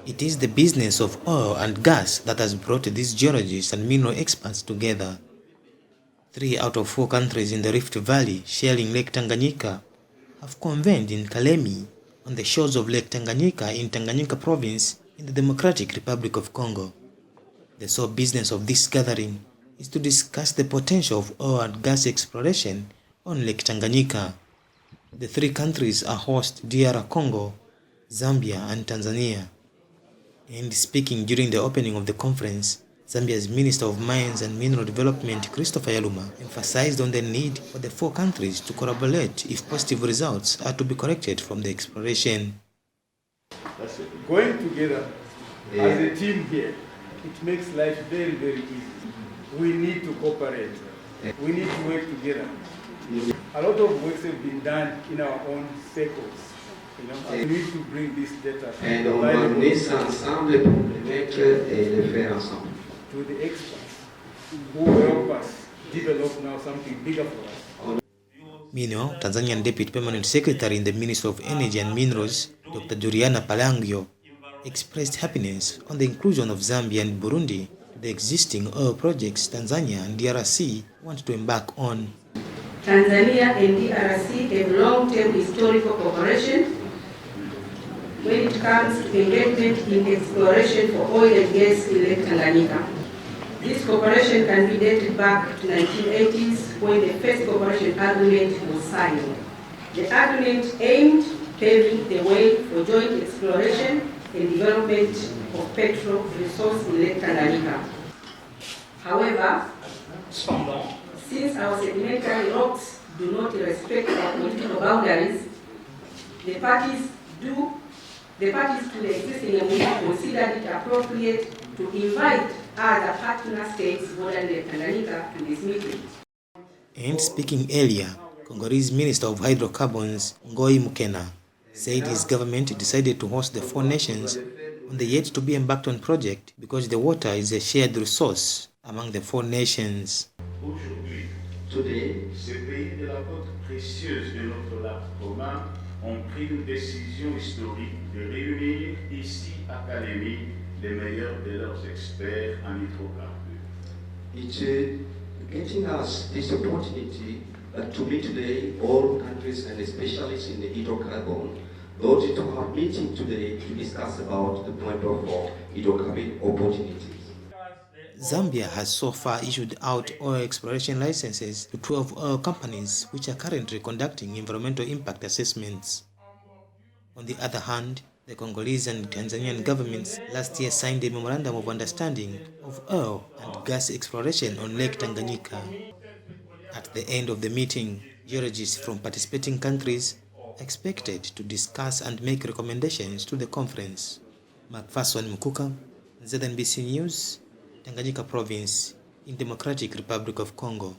It is the business of oil and gas that has brought these geologists and mineral experts together. 3 out of 4 countries in the Rift Valley sharing Lake Tanganyika have convened in Kalemi on the shores of Lake Tanganyika in Tanganyika Province in the Democratic Republic of Congo. The sole business of this gathering is to discuss the potential of oil and gas exploration on Lake Tanganyika. The 3 countries are host DR Congo, Zambia and Tanzania. And speaking during the opening of the conference, Zambia's Minister of Mines and Mineral Development, Christopher Yaluma, emphasized on the need for the 4 countries to collaborate if positive results are to be collected from the exploration. That's it. Going together as a team here, it makes life very, very easy. We need to cooperate. We need to work together. A lot of work has been done in our own circles. We need to bring this data et on va amener ça ensemble pour le mettre et le faire ensemble. To the experts who help us develop now something bigger for us. Meanwhile, Tanzanian Deputy Permanent Secretary in the Ministry of Energy and Minerals, Dr. Juliana Palangio, expressed happiness on the inclusion of Zambia and Burundi to the existing oil projects Tanzania and DRC want to embark on. Tanzania and DRC have long-term historical cooperation when it comes to engagement in exploration for oil and gas in Lake Tanganyika. This cooperation can be dated back to 1980s when the first cooperation agreement was signed. The agreement aimed paving the way for joint exploration and development of petrol resource in Lake Tanganyika. However, since our sedimentary rocks do not respect our political boundaries, the parties to the existing MOU considered it appropriate to invite other partner states bordering Lake Tanganyika to this meeting. And speaking earlier, Congolese Minister of Hydrocarbons, Ngoi Mukena, said his government decided to host the 4 nations on the yet to be embarked on project because the water is a shared resource among the 4 nations. Today, ces pays de la côte précieuse de notre lac commun ont pris une décision historique de réunir ici à Kalemi les meilleurs de leurs experts en hydrocarbures. it's getting us this opportunity to meet today all countries and specialists in the hydrocarbon, those to have meeting today to discuss about the point of hydrocarbon opportunities. Zambia has so far issued out oil exploration licenses to 12 oil companies which are currently conducting environmental impact assessments. On the other hand, the Congolese and Tanzanian governments last year signed a memorandum of understanding of oil and gas exploration on Lake Tanganyika. At the end of the meeting, geologists from participating countries are expected to discuss and make recommendations to the conference. Macpherson Mukuka, ZNBC News, Tanganyika Province in Democratic Republic of Congo.